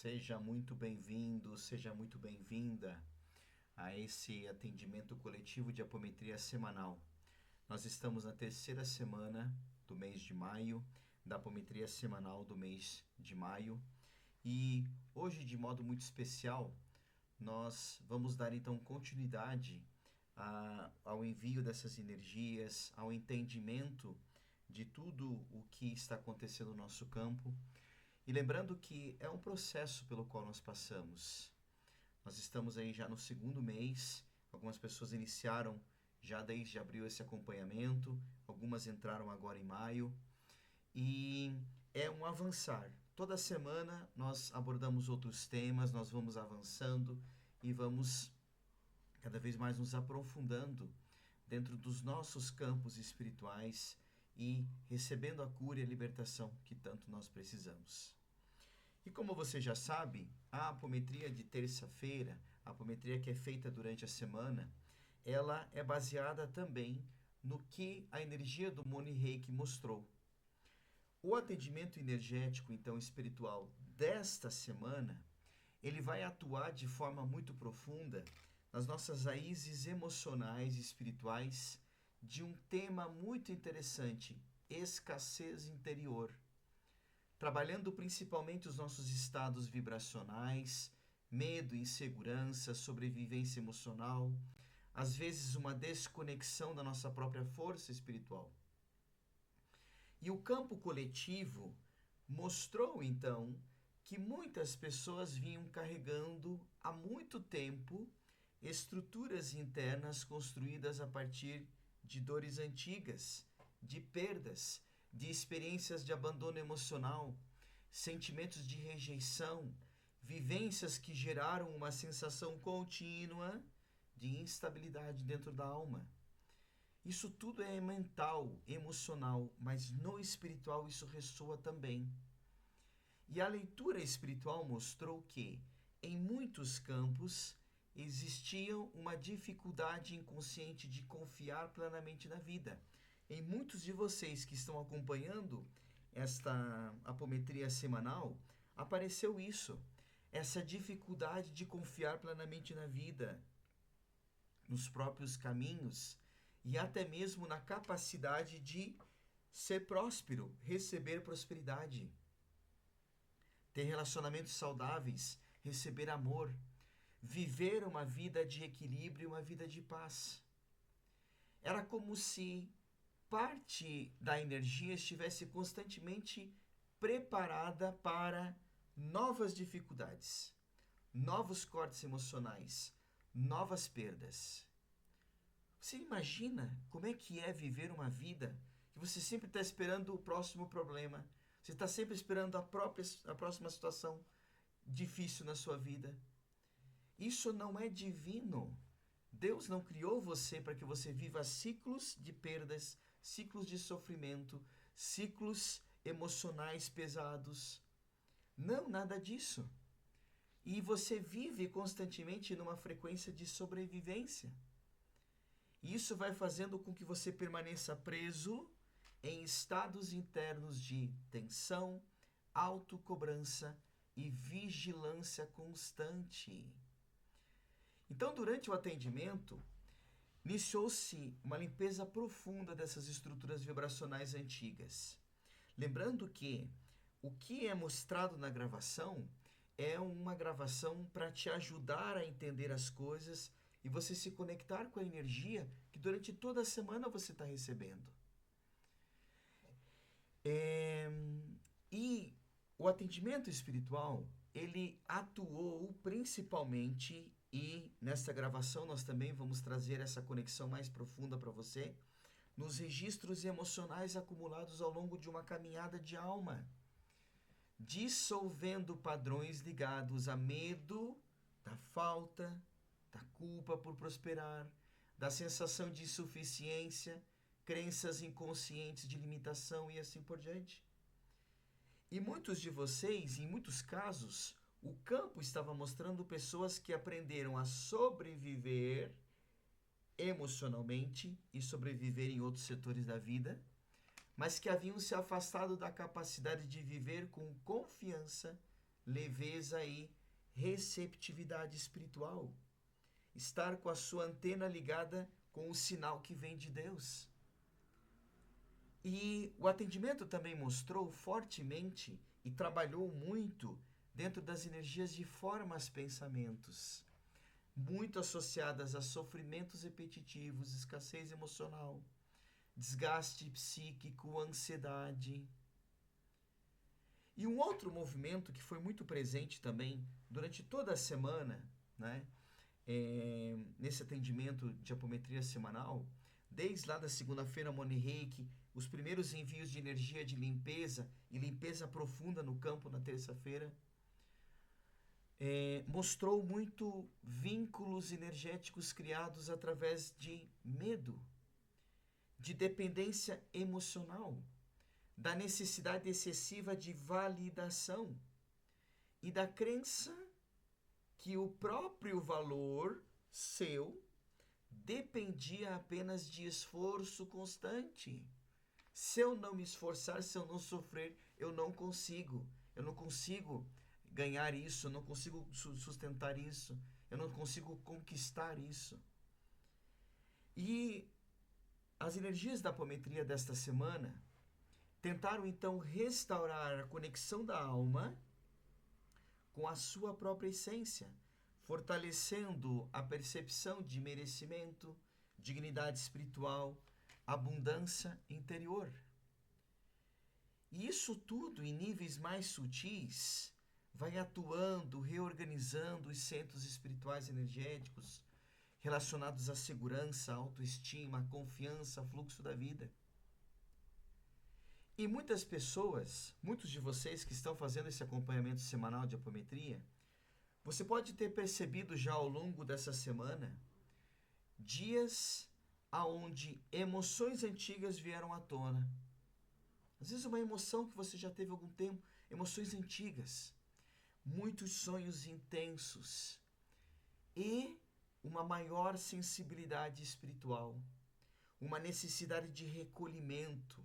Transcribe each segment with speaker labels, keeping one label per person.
Speaker 1: Seja muito bem-vindo, seja muito bem-vinda a esse atendimento coletivo de apometria semanal. Nós estamos na terceira semana do mês de maio, da apometria semanal do mês de maio. E hoje, de modo muito especial, nós vamos dar então continuidade ao envio dessas energias, ao entendimento de tudo o que está acontecendo no nosso campo. E lembrando que é um processo pelo qual nós passamos. Nós estamos aí já no segundo mês, algumas pessoas iniciaram já desde abril esse acompanhamento, algumas entraram agora em maio, e é um avançar. Toda semana nós abordamos outros temas, nós vamos avançando e vamos cada vez mais nos aprofundando dentro dos nossos campos espirituais e recebendo a cura e a libertação que tanto nós precisamos. E como você já sabe, a apometria de terça-feira, a apometria que é feita durante a semana, ela é baseada também no que a energia do Moni Reiki mostrou. O atendimento energético, então, espiritual desta semana, ele vai atuar de forma muito profunda nas nossas raízes emocionais e espirituais de um tema muito interessante, escassez interior, trabalhando principalmente os nossos estados vibracionais, medo, insegurança, sobrevivência emocional, às vezes uma desconexão da nossa própria força espiritual. E o campo coletivo mostrou então que muitas pessoas vinham carregando há muito tempo estruturas internas construídas a partir de dores antigas, de perdas, de experiências de abandono emocional, sentimentos de rejeição, vivências que geraram uma sensação contínua de instabilidade dentro da alma. Isso tudo é mental, emocional, mas no espiritual isso ressoa também. E a leitura espiritual mostrou que, em muitos campos, existia uma dificuldade inconsciente de confiar plenamente na vida. Em muitos de vocês que estão acompanhando esta apometria semanal, apareceu isso, essa dificuldade de confiar plenamente na vida, nos próprios caminhos e até mesmo na capacidade de ser próspero, receber prosperidade, ter relacionamentos saudáveis, receber amor, viver uma vida de equilíbrio e uma vida de paz. Era como se parte da energia estivesse constantemente preparada para novas dificuldades, novos cortes emocionais, novas perdas. Você imagina como é que é viver uma vida que você sempre está esperando o próximo problema, você está sempre esperando a próxima situação difícil na sua vida. Isso não é divino. Deus não criou você para que você viva ciclos de perdas, ciclos de sofrimento, ciclos emocionais pesados. Não, nada disso. E você vive constantemente numa frequência de sobrevivência. Isso vai fazendo com que você permaneça preso em estados internos de tensão, autocobrança e vigilância constante. Então, durante o atendimento, iniciou-se uma limpeza profunda dessas estruturas vibracionais antigas. Lembrando que o que é mostrado na gravação é uma gravação para te ajudar a entender as coisas e você se conectar com a energia que durante toda a semana você está recebendo. E o atendimento espiritual, ele atuou principalmente, e nesta gravação nós também vamos trazer essa conexão mais profunda para você, nos registros emocionais acumulados ao longo de uma caminhada de alma, dissolvendo padrões ligados a medo da falta, da culpa por prosperar, da sensação de insuficiência, crenças inconscientes de limitação e assim por diante. E muitos de vocês, em muitos casos, o campo estava mostrando pessoas que aprenderam a sobreviver emocionalmente e sobreviver em outros setores da vida, mas que haviam se afastado da capacidade de viver com confiança, leveza e receptividade espiritual. Estar com a sua antena ligada com o sinal que vem de Deus. E o atendimento também mostrou fortemente e trabalhou muito dentro das energias de formas pensamentos, muito associadas a sofrimentos repetitivos, escassez emocional, desgaste psíquico, ansiedade. E um outro movimento que foi muito presente também durante toda a semana, né, nesse atendimento de apometria semanal, desde lá da segunda-feira, Moni Reiki, os primeiros envios de energia de limpeza e limpeza profunda no campo na terça-feira, mostrou muito vínculos energéticos criados através de medo, de dependência emocional, da necessidade excessiva de validação e da crença que o próprio valor seu dependia apenas de esforço constante. Se eu não me esforçar, se eu não sofrer, eu não consigo. Eu não consigo ganhar isso, eu não consigo sustentar isso, eu não consigo conquistar isso. E as energias da apometria desta semana tentaram então restaurar a conexão da alma com a sua própria essência, fortalecendo a percepção de merecimento, dignidade espiritual, abundância interior. E isso tudo em níveis mais sutis vai atuando, reorganizando os centros espirituais energéticos relacionados à segurança, autoestima, confiança, fluxo da vida. E muitas pessoas, muitos de vocês que estão fazendo esse acompanhamento semanal de apometria, você pode ter percebido já ao longo dessa semana dias aonde emoções antigas vieram à tona. Às vezes uma emoção que você já teve há algum tempo, emoções antigas, muitos sonhos intensos e uma maior sensibilidade espiritual, uma necessidade de recolhimento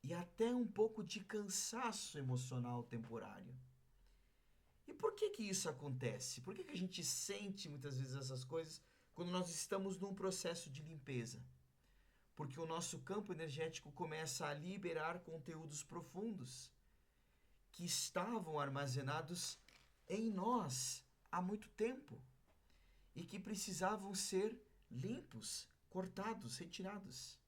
Speaker 1: e até um pouco de cansaço emocional temporário. E por que isso acontece? Por que a gente sente muitas vezes essas coisas quando nós estamos num processo de limpeza? Porque o nosso campo energético começa a liberar conteúdos profundos que estavam armazenados em nós há muito tempo e que precisavam ser limpos, cortados, retirados.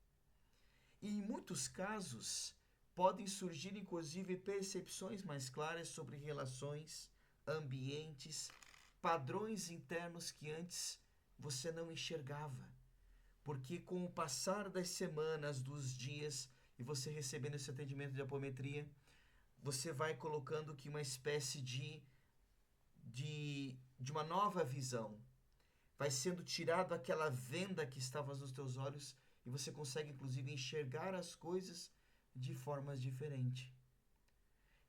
Speaker 1: E em muitos casos podem surgir inclusive percepções mais claras sobre relações, ambientes, padrões internos que antes você não enxergava. Porque com o passar das semanas, dos dias, e você recebendo esse atendimento de apometria, você vai colocando que uma espécie de uma nova visão. Vai sendo tirado aquela venda que estava nos teus olhos e você consegue inclusive enxergar as coisas de formas diferentes.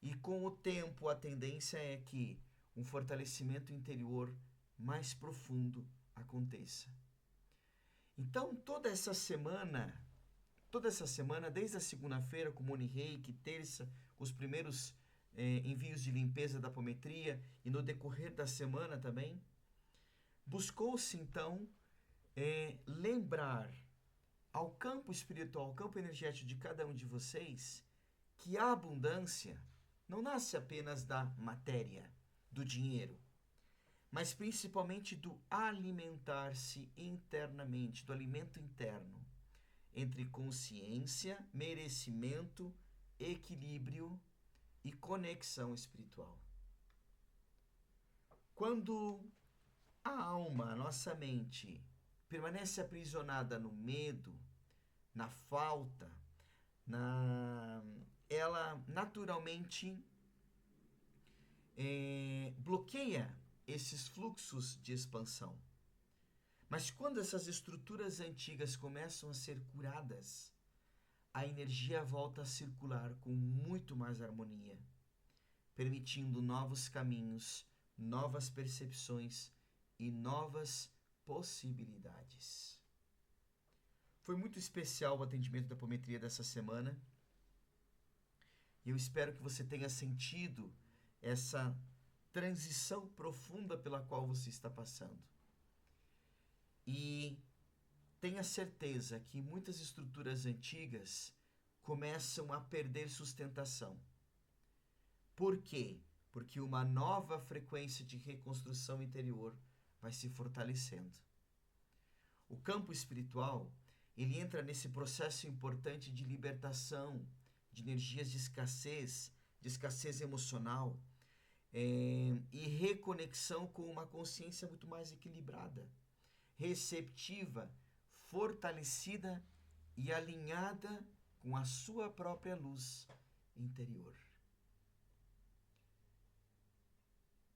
Speaker 1: E com o tempo a tendência é que um fortalecimento interior mais profundo aconteça. Então toda essa semana, desde a segunda-feira com Moni Reiki, terça, com os primeiros envios de limpeza da apometria e no decorrer da semana também, buscou-se então lembrar ao campo espiritual, ao campo energético de cada um de vocês, que a abundância não nasce apenas da matéria, do dinheiro, mas principalmente do alimentar-se internamente, do alimento interno, entre consciência, merecimento, equilíbrio e conexão espiritual. Quando a alma, a nossa mente, permanece aprisionada no medo, na falta, ela naturalmente bloqueia esses fluxos de expansão. Mas quando essas estruturas antigas começam a ser curadas, a energia volta a circular com muito mais harmonia, permitindo novos caminhos, novas percepções e novas possibilidades. Foi muito especial o atendimento da apometria dessa semana. E eu espero que você tenha sentido essa transição profunda pela qual você está passando. E tenha certeza que muitas estruturas antigas começam a perder sustentação. Por quê? Porque uma nova frequência de reconstrução interior vai se fortalecendo. O campo espiritual, ele entra nesse processo importante de libertação, de energias de escassez emocional, e reconexão com uma consciência muito mais equilibrada, receptiva, fortalecida e alinhada com a sua própria luz interior.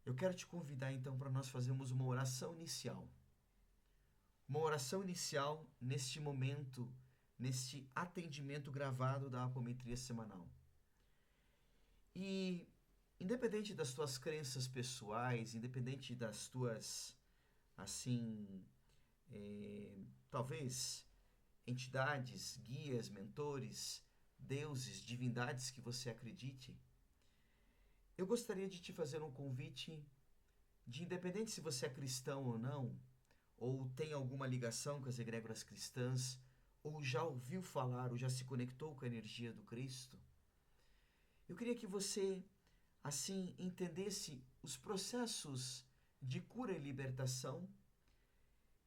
Speaker 1: Eu quero te convidar então para nós fazermos uma oração inicial. Uma oração inicial neste momento, neste atendimento gravado da apometria semanal. E independente das tuas crenças pessoais, independente das tuas, talvez entidades, guias, mentores, deuses, divindades que você acredite, eu gostaria de te fazer um convite de, independente se você é cristão ou não, ou tem alguma ligação com as egrégoras cristãs, ou já ouviu falar, ou já se conectou com a energia do Cristo, eu queria que você, entendesse os processos de cura e libertação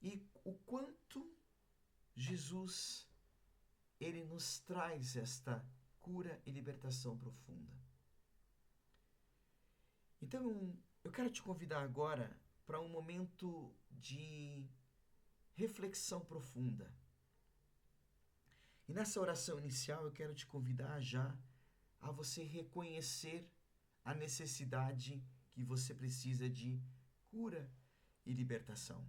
Speaker 1: e o quanto Jesus, ele nos traz esta cura e libertação profunda. Então, eu quero te convidar agora para um momento de reflexão profunda. E nessa oração inicial, eu quero te convidar já a você reconhecer a necessidade que você precisa de cura e libertação.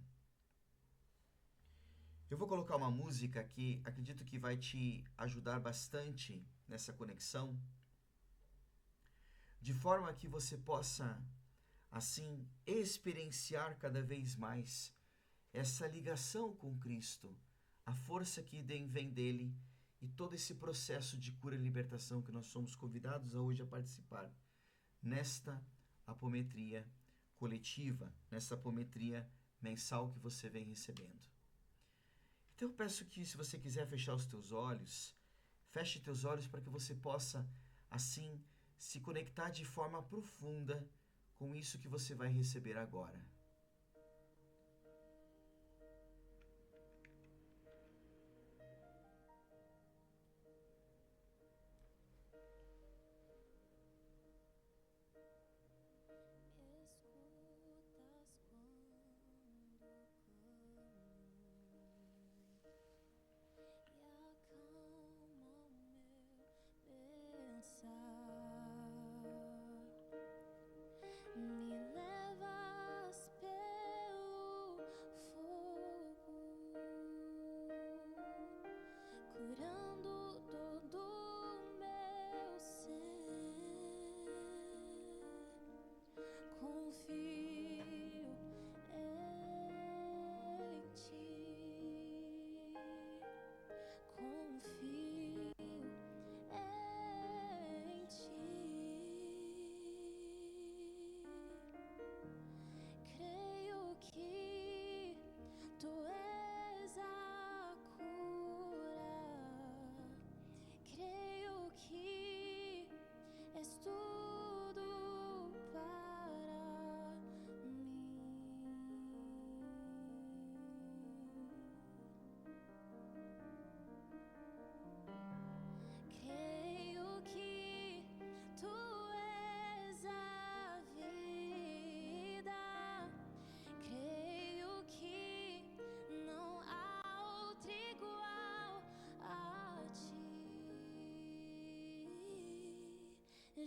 Speaker 1: Eu vou colocar uma música que acredito que vai te ajudar bastante nessa conexão, de forma que você possa, experienciar cada vez mais essa ligação com Cristo, a força que vem dele e todo esse processo de cura e libertação que nós somos convidados a hoje a participar nesta apometria coletiva, nessa apometria mensal que você vem recebendo. Então eu peço que, se você quiser fechar os teus olhos, feche teus olhos para que você possa, se conectar de forma profunda com isso que você vai receber agora.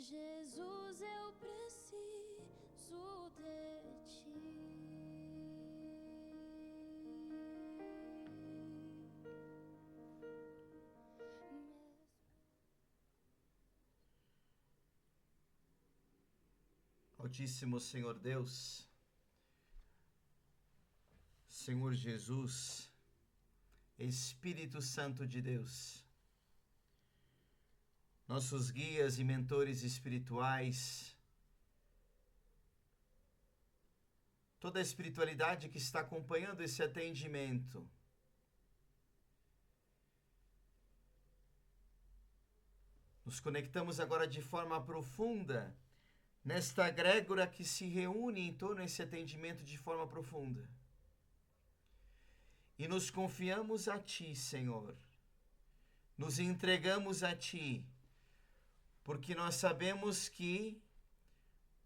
Speaker 2: Jesus, eu preciso de ti.
Speaker 1: Altíssimo Senhor Deus, Senhor Jesus, Espírito Santo de Deus, nossos guias e mentores espirituais, toda a espiritualidade que está acompanhando esse atendimento. Nos conectamos agora de forma profunda nesta egrégora que se reúne em torno desse atendimento de forma profunda. E nos confiamos a Ti, Senhor. Nos entregamos a Ti, porque nós sabemos que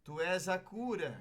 Speaker 1: Tu és a cura.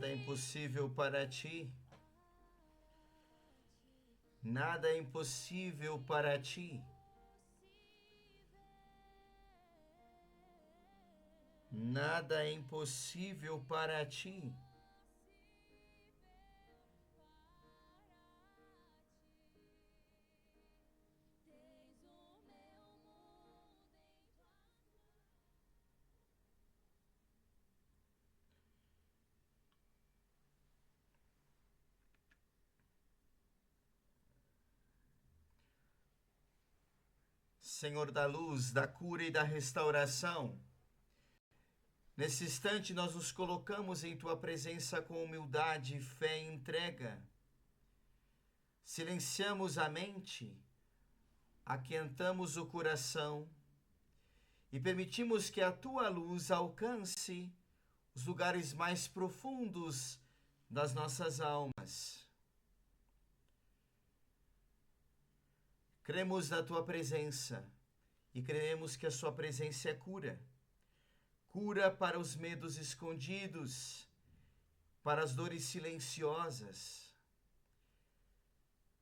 Speaker 1: Nada é impossível para Ti. Nada é impossível para Ti. Nada é impossível para Ti. Senhor da luz, da cura e da restauração, nesse instante nós nos colocamos em Tua presença com humildade, fé e entrega. Silenciamos a mente, aquietamos o coração e permitimos que a Tua luz alcance os lugares mais profundos das nossas almas. Cremos na Tua presença e cremos que a Sua presença é cura. Cura para os medos escondidos, para as dores silenciosas,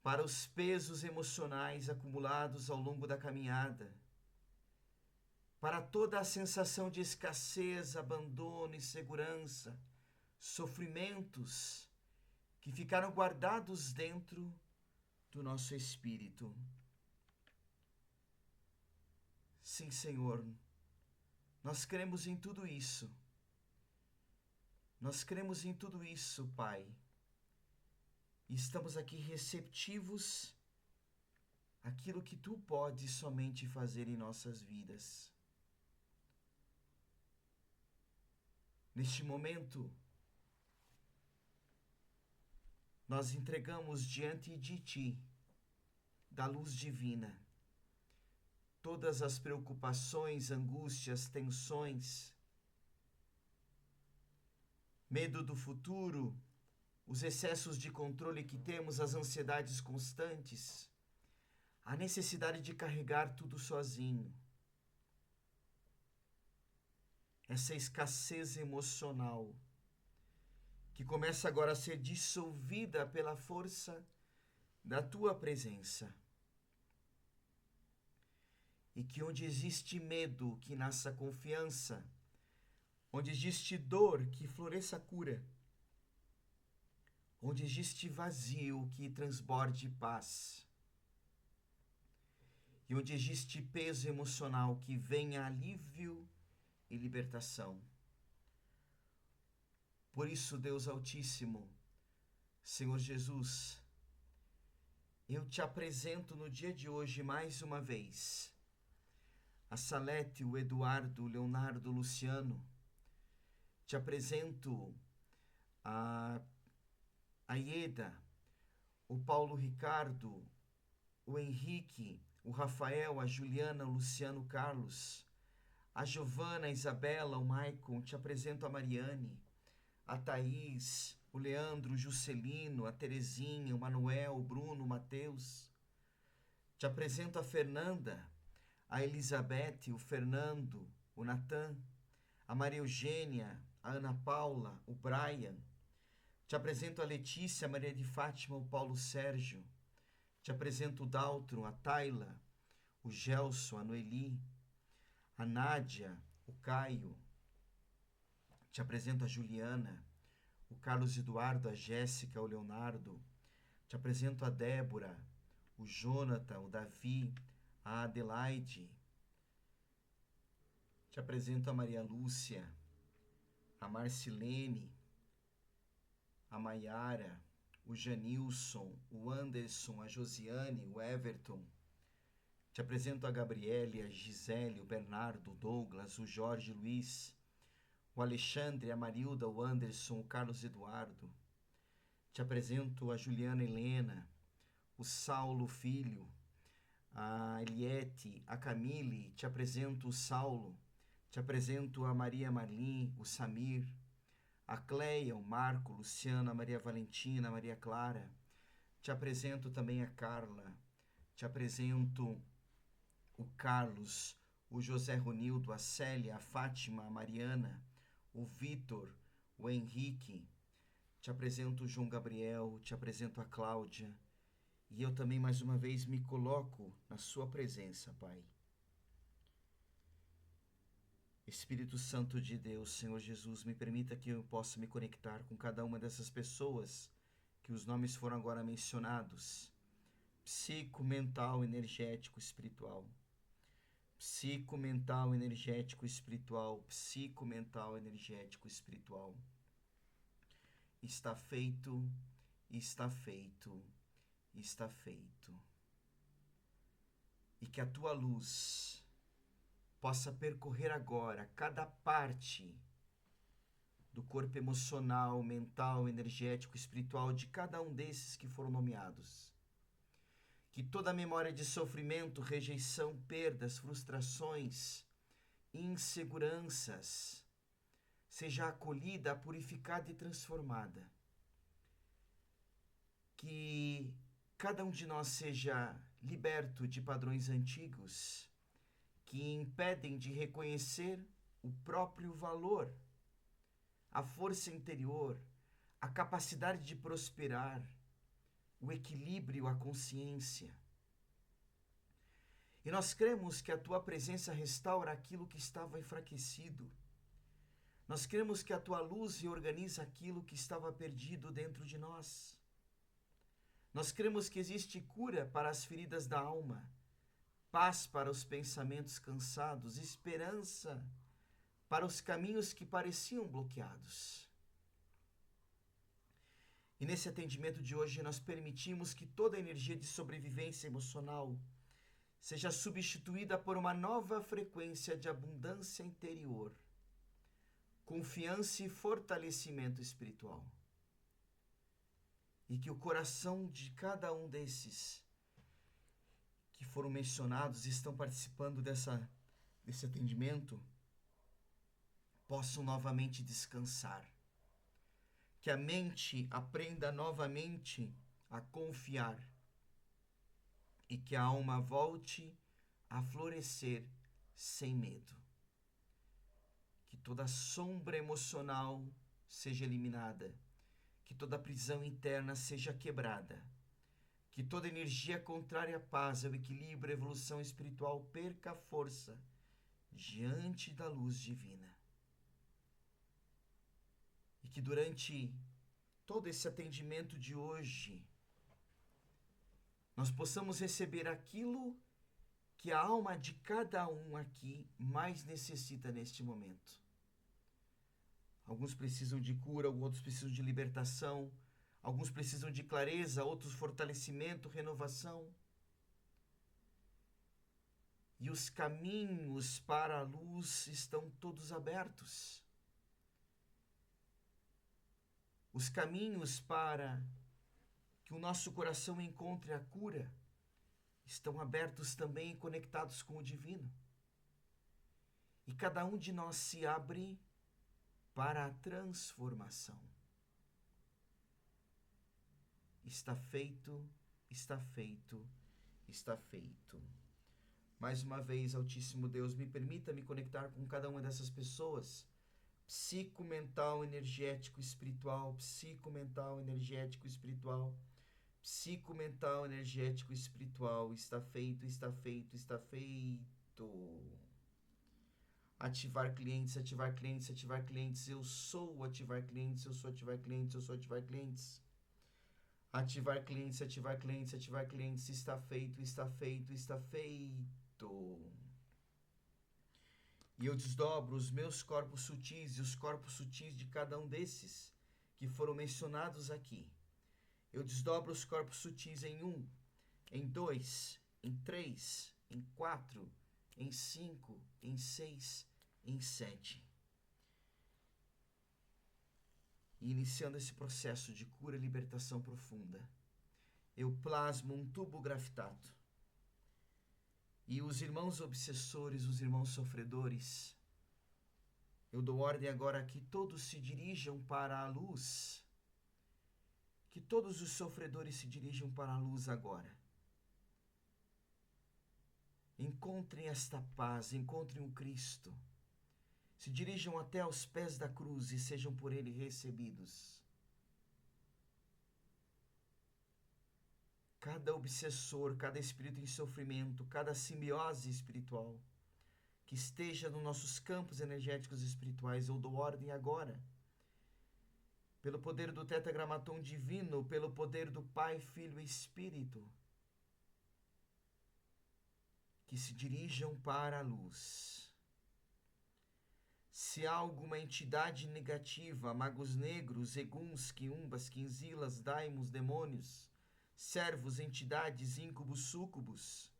Speaker 1: para os pesos emocionais acumulados ao longo da caminhada, para toda a sensação de escassez, abandono, insegurança, sofrimentos que ficaram guardados dentro do nosso espírito. Sim, Senhor, nós cremos em tudo isso. Nós cremos em tudo isso, Pai. E estamos aqui receptivos àquilo que Tu podes somente fazer em nossas vidas. Neste momento, nós entregamos diante de Ti, da luz divina, todas as preocupações, angústias, tensões, medo do futuro, os excessos de controle que temos, as ansiedades constantes, a necessidade de carregar tudo sozinho, essa escassez emocional que começa agora a ser dissolvida pela força da Tua presença. E que onde existe medo, que nasça confiança. Onde existe dor, que floresça a cura. Onde existe vazio, que transborde paz. E onde existe peso emocional, que venha alívio e libertação. Por isso, Deus Altíssimo, Senhor Jesus, eu Te apresento no dia de hoje mais uma vez a Salete, o Eduardo, o Leonardo, o Luciano. Te apresento a Ieda, o Paulo Ricardo, o Henrique, o Rafael, a Juliana, o Luciano Carlos, a Giovana, a Isabela, o Maicon. Te apresento a Mariane, a Thaís, o Leandro, o Juscelino, a Terezinha, o Manuel, o Bruno, o Mateus. Te apresento a Fernanda, a Elizabeth, o Fernando, o Natan, a Maria Eugênia, a Ana Paula, o Brian. Te apresento a Letícia, a Maria de Fátima, o Paulo Sérgio. Te apresento o Daltron, a Tayla, o Gelson, a Noeli, a Nádia, o Caio. Te apresento a Juliana, o Carlos Eduardo, a Jéssica, o Leonardo. Te apresento a Débora, o Jonathan, o Davi, a Adelaide. Te apresento a Maria Lúcia, a Marcilene, a Maiara, o Janilson, o Anderson, a Josiane, o Everton. Te apresento a Gabriele, a Gisele, o Bernardo, o Douglas, o Jorge Luiz, o Alexandre, a Marilda, o Anderson, o Carlos Eduardo. Te apresento a Juliana Helena, o Saulo Filho, a Eliette, a Camille. Te apresento o Saulo. Te apresento a Maria Marlim, o Samir, a Cleia, o Marco, Luciana, a Maria Valentina, a Maria Clara. Te apresento também a Carla. Te apresento o Carlos, o José Ronildo, a Célia, a Fátima, a Mariana, o Vitor, o Henrique. Te apresento o João Gabriel, te apresento a Cláudia. E eu também, mais uma vez, me coloco na sua presença, Pai. Espírito Santo de Deus, Senhor Jesus, me permita que eu possa me conectar com cada uma dessas pessoas que os nomes foram agora mencionados. Psico, mental, energético, espiritual. Psico, mental, energético, espiritual. Psico, mental, energético, espiritual. Está feito, está feito, está feito. E que a tua luz possa percorrer agora cada parte do corpo emocional, mental, energético, espiritual de cada um desses que foram nomeados. Que toda memória de sofrimento, rejeição, perdas, frustrações, inseguranças seja acolhida, purificada e transformada. Que cada um de nós seja liberto de padrões antigos que impedem de reconhecer o próprio valor, a força interior, a capacidade de prosperar, o equilíbrio, a consciência. E nós cremos que a tua presença restaura aquilo que estava enfraquecido. Nós cremos que a tua luz reorganiza aquilo que estava perdido dentro de nós. Nós cremos que existe cura para as feridas da alma, paz para os pensamentos cansados, esperança para os caminhos que pareciam bloqueados. E nesse atendimento de hoje nós permitimos que toda a energia de sobrevivência emocional seja substituída por uma nova frequência de abundância interior, confiança e fortalecimento espiritual. E que o coração de cada um desses que foram mencionados e estão participando desse atendimento possam novamente descansar. Que a mente aprenda novamente a confiar e que a alma volte a florescer sem medo. Que toda sombra emocional seja eliminada, que toda prisão interna seja quebrada, que toda energia contrária à paz, ao equilíbrio, à evolução espiritual perca força diante da luz divina. E que durante todo esse atendimento de hoje, nós possamos receber aquilo que a alma de cada um aqui mais necessita neste momento. Alguns precisam de cura, outros precisam de libertação, alguns precisam de clareza, outros fortalecimento, renovação. E os caminhos para a luz estão todos abertos. Os caminhos para que o nosso coração encontre a cura estão abertos também e conectados com o divino. E cada um de nós se abre para a transformação. Está feito, está feito, está feito. Mais uma vez, Altíssimo Deus, me permita me conectar com cada uma dessas pessoas psicomental, energético, espiritual, psicomental, energético, espiritual, psicomental, energético, espiritual. Está feito, está feito, está feito. Ativar clientes, ativar clientes, ativar clientes. Eu sou ativar clientes, eu sou ativar clientes, eu sou ativar clientes. Ativar clientes, ativar clientes, ativar clientes. Está feito, está feito, está feito. E eu desdobro os meus corpos sutis e os corpos sutis de cada um desses que foram mencionados aqui. Eu desdobro os corpos sutis em 1, em 2, em 3, em 4, em 5, em 6, em 7. E iniciando esse processo de cura e libertação profunda, eu plasmo um tubo grafitato. E os irmãos obsessores, os irmãos sofredores, eu dou ordem agora que todos se dirijam para a luz. Que todos os sofredores se dirijam para a luz agora. Encontrem esta paz, encontrem o Cristo. Se dirijam até aos pés da cruz e sejam por ele recebidos. Cada obsessor, cada espírito em sofrimento, cada simbiose espiritual que esteja nos nossos campos energéticos espirituais, eu dou ordem agora. Pelo poder do tetragramatom divino, pelo poder do Pai, Filho e Espírito, que se dirijam para a luz. Se há alguma entidade negativa, magos negros, eguns, quiumbas, quinzilas, daimos, demônios, servos, entidades, íncubos, súcubos,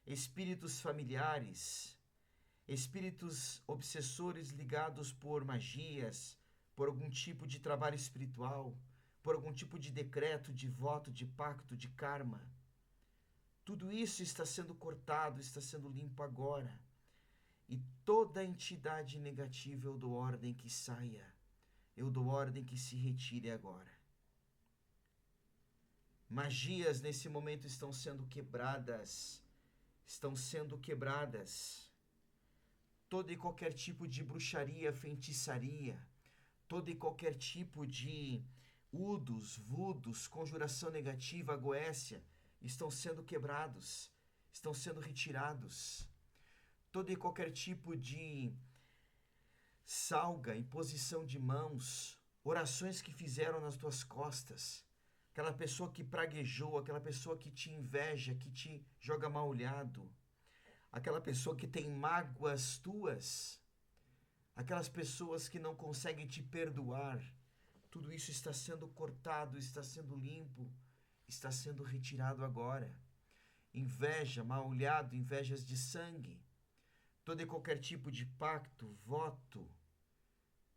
Speaker 1: espíritos familiares, espíritos obsessores ligados por magias, por algum tipo de trabalho espiritual, por algum tipo de decreto, de voto, de pacto, de karma. Tudo isso está sendo cortado, está sendo limpo agora. E toda entidade negativa eu dou ordem que saia, eu dou ordem que se retire agora. Magias nesse momento estão sendo quebradas, estão sendo quebradas. Todo e qualquer tipo de bruxaria, feitiçaria, todo e qualquer tipo de udos, vudos, conjuração negativa, goécia, estão sendo quebrados, estão sendo retirados. Todo e qualquer tipo de salga, imposição de mãos, orações que fizeram nas tuas costas, aquela pessoa que praguejou, aquela pessoa que te inveja, que te joga mal olhado, aquela pessoa que tem mágoas tuas, aquelas pessoas que não conseguem te perdoar, tudo isso está sendo cortado, está sendo limpo, está sendo retirado agora. Inveja, mal olhado, invejas de sangue, todo e qualquer tipo de pacto, voto,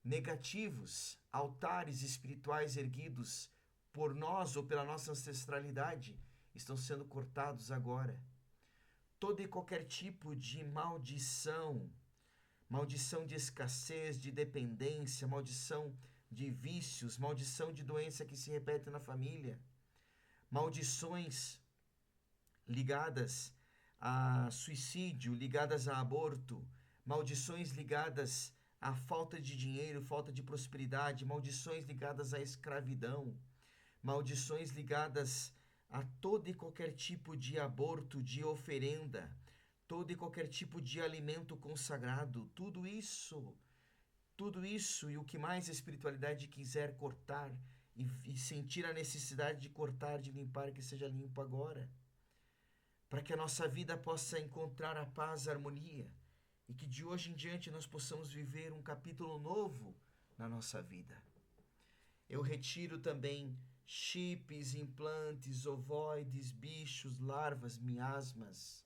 Speaker 1: negativos, altares espirituais erguidos por nós ou pela nossa ancestralidade, estão sendo cortados agora. Todo e qualquer tipo de maldição, maldição de escassez, de dependência, maldição de vícios, maldição de doença que se repete na família, maldições ligadas a suicídio, ligadas a aborto, maldições ligadas à falta de dinheiro, falta de prosperidade, maldições ligadas à escravidão, maldições ligadas a todo e qualquer tipo de aborto, de oferenda, todo e qualquer tipo de alimento consagrado, tudo isso e o que mais a espiritualidade quiser cortar e sentir a necessidade de cortar, de limpar, que seja limpo agora, para que a nossa vida possa encontrar a paz, a harmonia, e que de hoje em diante nós possamos viver um capítulo novo na nossa vida. Eu retiro também chips, implantes, ovoides, bichos, larvas, miasmas,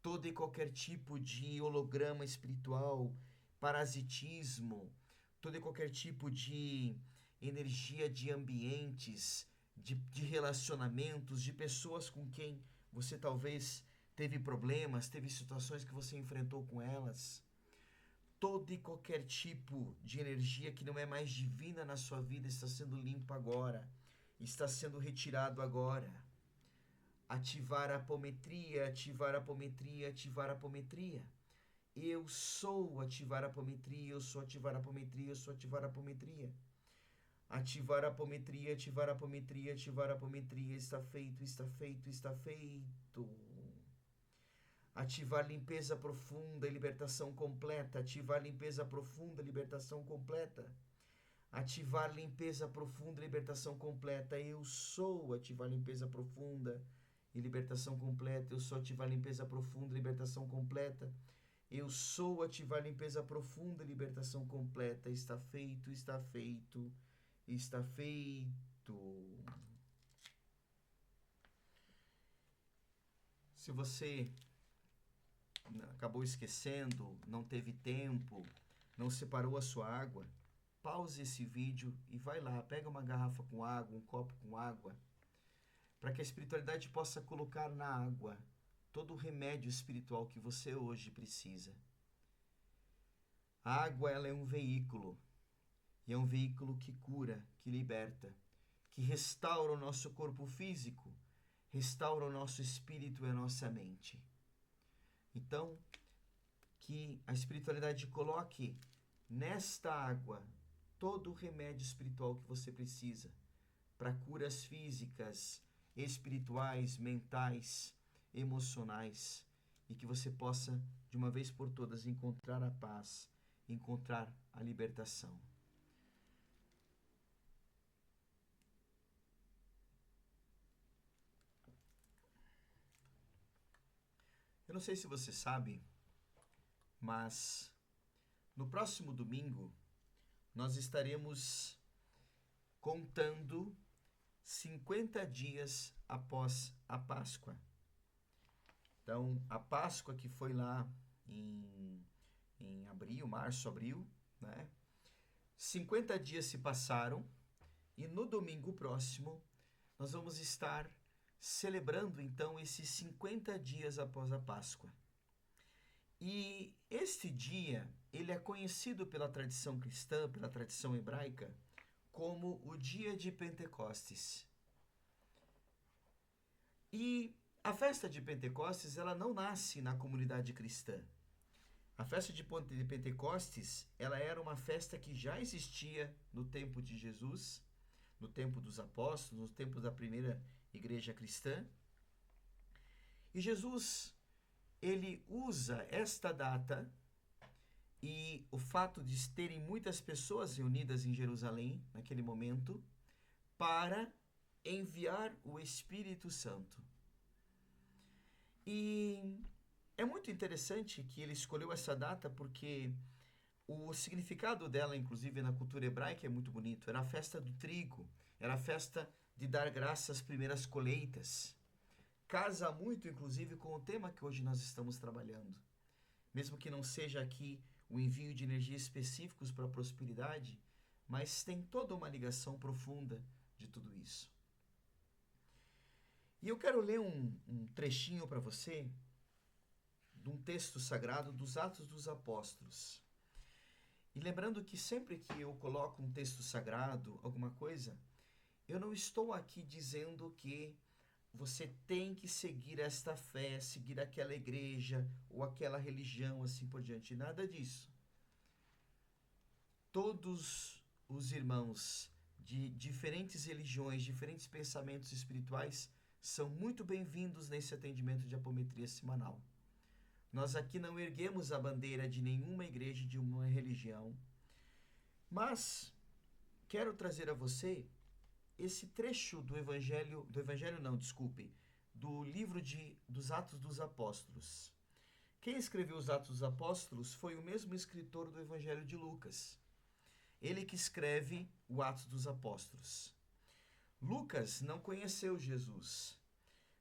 Speaker 1: todo e qualquer tipo de holograma espiritual, parasitismo, todo e qualquer tipo de energia de ambientes, de relacionamentos, de pessoas com quem você talvez teve problemas, teve situações que você enfrentou com elas. Todo e qualquer tipo de energia que não é mais divina na sua vida está sendo limpo agora, está sendo retirado agora. Ativar a apometria, ativar a apometria, ativar a apometria. Eu sou ativar a apometria, eu sou ativar a apometria, eu sou ativar a apometria. Ativar a apometria, ativar a apometria, ativar a apometria. Está feito, está feito, está feito. Ativar limpeza profunda e libertação completa. Ativar limpeza profunda, libertação completa. Ativar limpeza profunda e libertação completa. Eu sou ativar limpeza profunda e libertação completa. Eu sou ativar limpeza profunda e libertação completa. Eu sou ativar limpeza profunda e libertação completa. Está feito, está feito, está feito. Se você acabou esquecendo, não teve tempo, não separou a sua água, pause esse vídeo e vai lá, pega uma garrafa com água, um copo com água, para que a espiritualidade possa colocar na água todo o remédio espiritual que você hoje precisa. A água, ela é um veículo, e é um veículo que cura, que liberta, que restaura o nosso corpo físico, restaura o nosso espírito e a nossa mente. Então, que a espiritualidade coloque nesta água todo o remédio espiritual que você precisa para curas físicas, espirituais, mentais, emocionais, e que você possa, de uma vez por todas, encontrar a paz, encontrar a libertação. Eu não sei se você sabe, mas no próximo domingo nós estaremos contando 50 dias após a Páscoa. Então, a Páscoa que foi lá em abril, março, abril, né? 50 dias se passaram e no domingo próximo nós vamos estar celebrando então esses 50 dias após a Páscoa. E este dia, ele é conhecido pela tradição cristã, pela tradição hebraica, como o dia de Pentecostes. E a festa de Pentecostes, ela não nasce na comunidade cristã. A festa de Pentecostes, ela era uma festa que já existia no tempo de Jesus, no tempo dos apóstolos, no tempo da primeira igreja cristã. E Jesus, ele usa esta data e o fato de terem muitas pessoas reunidas em Jerusalém, naquele momento, para enviar o Espírito Santo. E é muito interessante que ele escolheu essa data porque o significado dela, inclusive na cultura hebraica, é muito bonito. Era a festa do trigo, era a festa de dar graça às primeiras colheitas. Casa muito, inclusive, com o tema que hoje nós estamos trabalhando. Mesmo que não seja aqui o envio de energias específicos para a prosperidade, mas tem toda uma ligação profunda de tudo isso. E eu quero ler um trechinho para você de um texto sagrado dos Atos dos Apóstolos. E lembrando que sempre que eu coloco um texto sagrado, alguma coisa, eu não estou aqui dizendo que você tem que seguir esta fé, seguir aquela igreja ou aquela religião, assim por diante. Nada disso. Todos os irmãos de diferentes religiões, diferentes pensamentos espirituais, são muito bem-vindos nesse atendimento de apometria semanal. Nós aqui não erguemos a bandeira de nenhuma igreja, de uma religião, mas quero trazer a você esse trecho do do livro dos Atos dos Apóstolos. Quem escreveu os Atos dos Apóstolos foi o mesmo escritor do Evangelho de Lucas. Ele que escreve o Atos dos Apóstolos. Lucas não conheceu Jesus,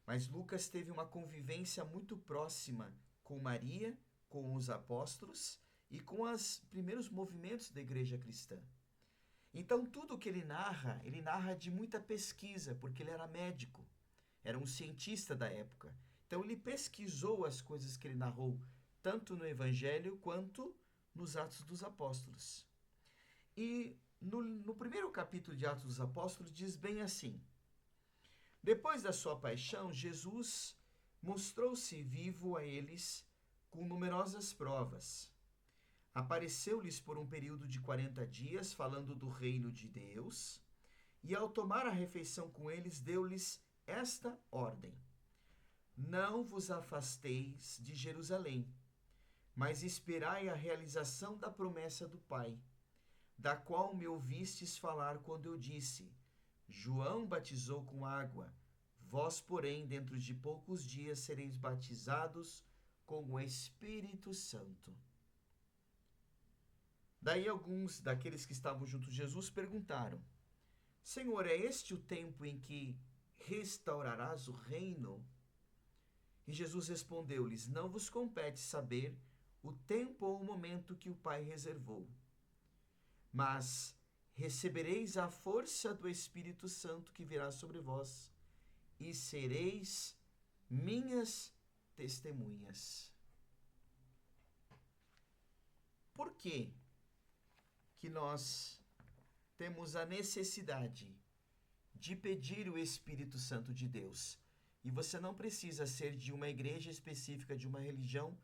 Speaker 1: mas Lucas teve uma convivência muito próxima com Maria, com os apóstolos e com os primeiros movimentos da igreja cristã. Então, tudo que ele narra de muita pesquisa, porque ele era médico, era um cientista da época. Então, ele pesquisou as coisas que ele narrou, tanto no Evangelho quanto nos Atos dos Apóstolos. E no primeiro capítulo de Atos dos Apóstolos diz bem assim: depois da sua paixão, Jesus mostrou-se vivo a eles com numerosas provas. Apareceu-lhes por um período de 40 dias, falando do reino de Deus, e ao tomar a refeição com eles, deu-lhes esta ordem: não vos afasteis de Jerusalém, mas esperai a realização da promessa do Pai, da qual me ouvistes falar quando eu disse: João batizou com água, vós, porém, dentro de poucos dias sereis batizados com o Espírito Santo. Daí alguns daqueles que estavam junto de Jesus perguntaram: Senhor, é este o tempo em que restaurarás o reino? E Jesus respondeu-lhes: não vos compete saber o tempo ou o momento que o Pai reservou, mas recebereis a força do Espírito Santo que virá sobre vós, e sereis minhas testemunhas. Por quê que nós temos a necessidade de pedir o Espírito Santo de Deus? E você não precisa ser de uma igreja específica, de uma religião,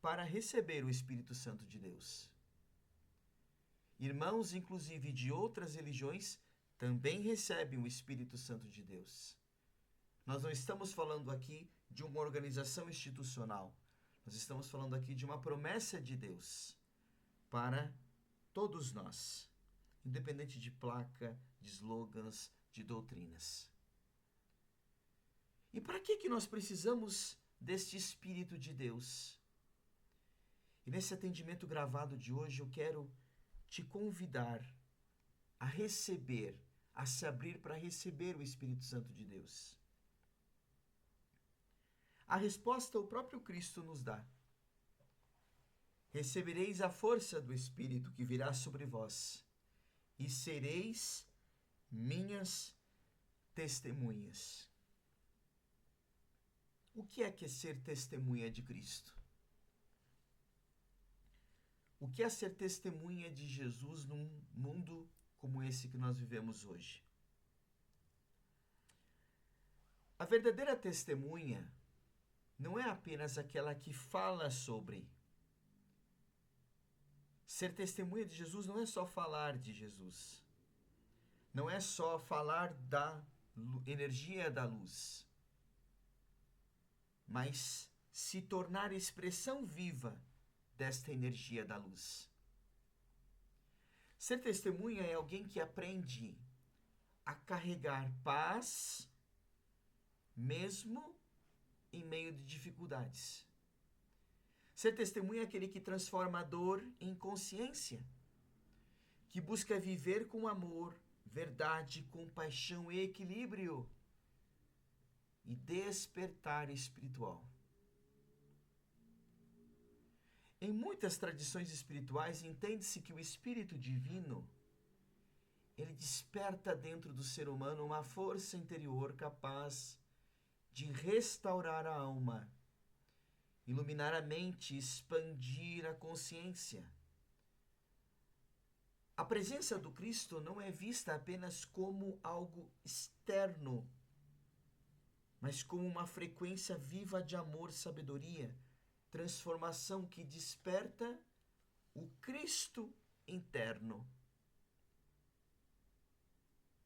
Speaker 1: para receber o Espírito Santo de Deus. Irmãos, inclusive de outras religiões, também recebem o Espírito Santo de Deus. Nós não estamos falando aqui de uma organização institucional. Nós estamos falando aqui de uma promessa de Deus para todos nós, independente de placa, de slogans, de doutrinas. E para que nós precisamos deste Espírito de Deus? E nesse atendimento gravado de hoje, eu quero te convidar a receber, a se abrir para receber o Espírito Santo de Deus. A resposta o próprio Cristo nos dá. Recebereis a força do Espírito que virá sobre vós, e sereis minhas testemunhas. O que é ser testemunha de Cristo? O que é ser testemunha de Jesus num mundo como esse que nós vivemos hoje? A verdadeira testemunha não é apenas aquela que fala sobre. Ser testemunha de Jesus não é só falar de Jesus. Não é só falar da energia da luz, mas se tornar expressão viva desta energia da luz. Ser testemunha é alguém que aprende a carregar paz, mesmo em meio de dificuldades. Ser testemunha é aquele que transforma a dor em consciência, que busca viver com amor, verdade, compaixão e equilíbrio e despertar espiritual. Em muitas tradições espirituais, entende-se que o Espírito Divino, ele desperta dentro do ser humano uma força interior capaz de restaurar a alma, iluminar a mente, expandir a consciência. A presença do Cristo não é vista apenas como algo externo, mas como uma frequência viva de amor, sabedoria, transformação que desperta o Cristo interno.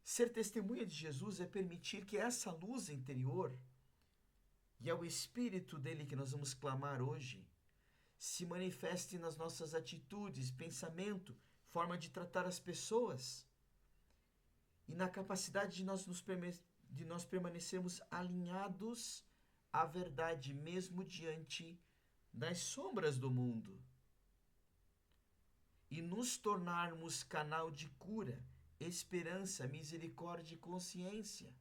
Speaker 1: Ser testemunha de Jesus é permitir que essa luz interior, e é o Espírito dele que nós vamos clamar hoje, se manifeste nas nossas atitudes, pensamento, forma de tratar as pessoas e na capacidade de nós permanecermos alinhados à verdade, mesmo diante das sombras do mundo, e nos tornarmos canal de cura, esperança, misericórdia e consciência.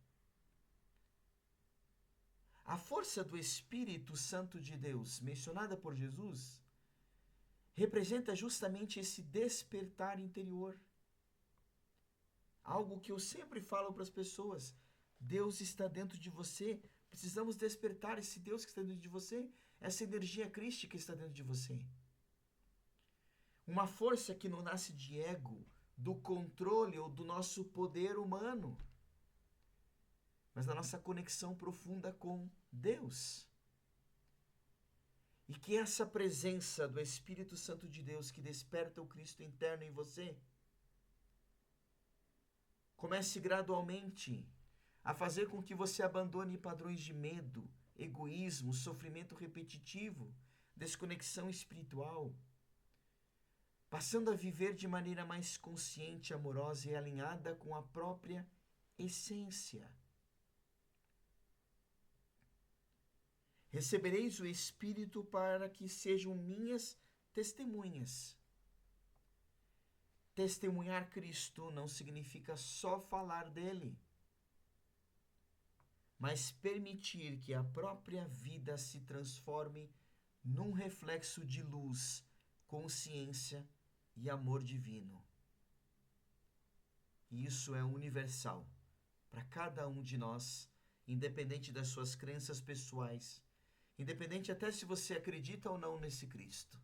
Speaker 1: A força do Espírito Santo de Deus, mencionada por Jesus, representa justamente esse despertar interior. Algo que eu sempre falo para as pessoas: Deus está dentro de você. Precisamos despertar esse Deus que está dentro de você, essa energia crística que está dentro de você. Uma força que não nasce de ego, do controle ou do nosso poder humano, mas da nossa conexão profunda com Deus. E que essa presença do Espírito Santo de Deus que desperta o Cristo interno em você comece gradualmente a fazer com que você abandone padrões de medo, egoísmo, sofrimento repetitivo, desconexão espiritual, passando a viver de maneira mais consciente, amorosa e alinhada com a própria essência. Recebereis o Espírito para que sejam minhas testemunhas. Testemunhar Cristo não significa só falar dele, mas permitir que a própria vida se transforme num reflexo de luz, consciência e amor divino. E isso é universal para cada um de nós, independente das suas crenças pessoais, independente até se você acredita ou não nesse Cristo.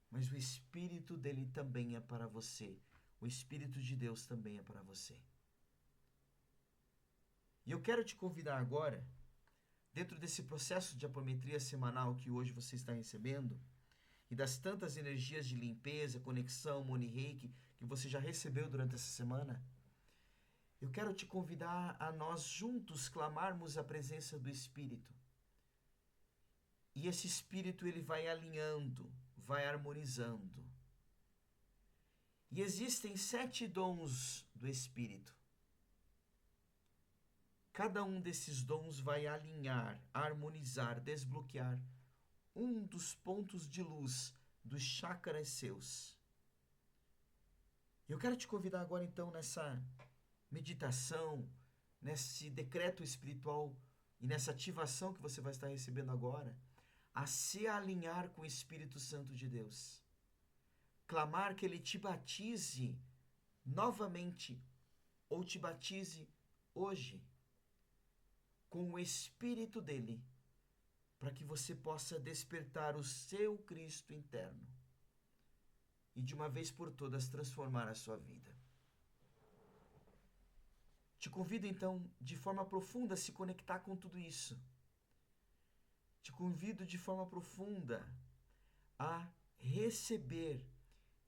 Speaker 1: Mas o Espírito dele também é para você. O Espírito de Deus também é para você. E eu quero te convidar agora, dentro desse processo de apometria semanal que hoje você está recebendo, e das tantas energias de limpeza, conexão, Moni Reiki, que você já recebeu durante essa semana, eu quero te convidar a nós juntos clamarmos a presença do Espírito. E esse Espírito ele vai alinhando, vai harmonizando. E existem 7 dons do Espírito. Cada um desses dons vai alinhar, harmonizar, desbloquear um dos pontos de luz dos chakras seus. Eu quero te convidar agora então nessa meditação, nesse decreto espiritual e nessa ativação que você vai estar recebendo agora, a se alinhar com o Espírito Santo de Deus. Clamar que ele te batize novamente ou te batize hoje com o Espírito dele, para que você possa despertar o seu Cristo interno e de uma vez por todas transformar a sua vida. Te convido então de forma profunda a se conectar com tudo isso. Te convido de forma profunda a receber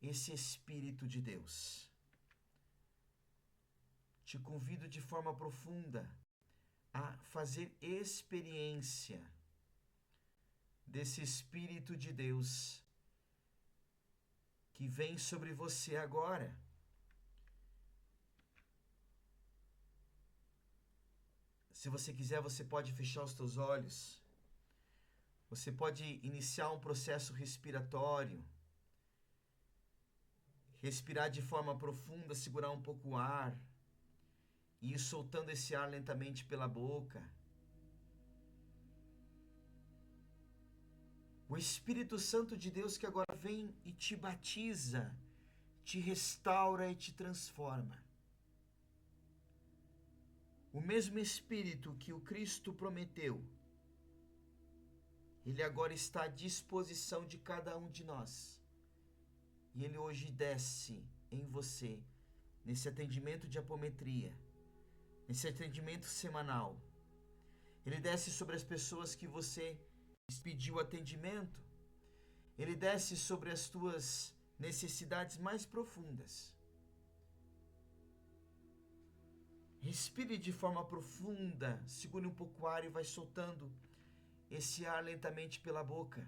Speaker 1: esse Espírito de Deus. Te convido de forma profunda a fazer experiência desse Espírito de Deus que vem sobre você agora. Se você quiser, você pode fechar os teus olhos. Você pode iniciar um processo respiratório. Respirar de forma profunda, segurar um pouco o ar e ir soltando esse ar lentamente pela boca. O Espírito Santo de Deus que agora vem e te batiza, te restaura e te transforma. O mesmo Espírito que o Cristo prometeu, ele agora está à disposição de cada um de nós. E ele hoje desce em você, nesse atendimento de apometria, nesse atendimento semanal. Ele desce sobre as pessoas que você pediu atendimento. Ele desce sobre as tuas necessidades mais profundas. Respire de forma profunda, segure um pouco o ar e vai soltando esse ar lentamente pela boca.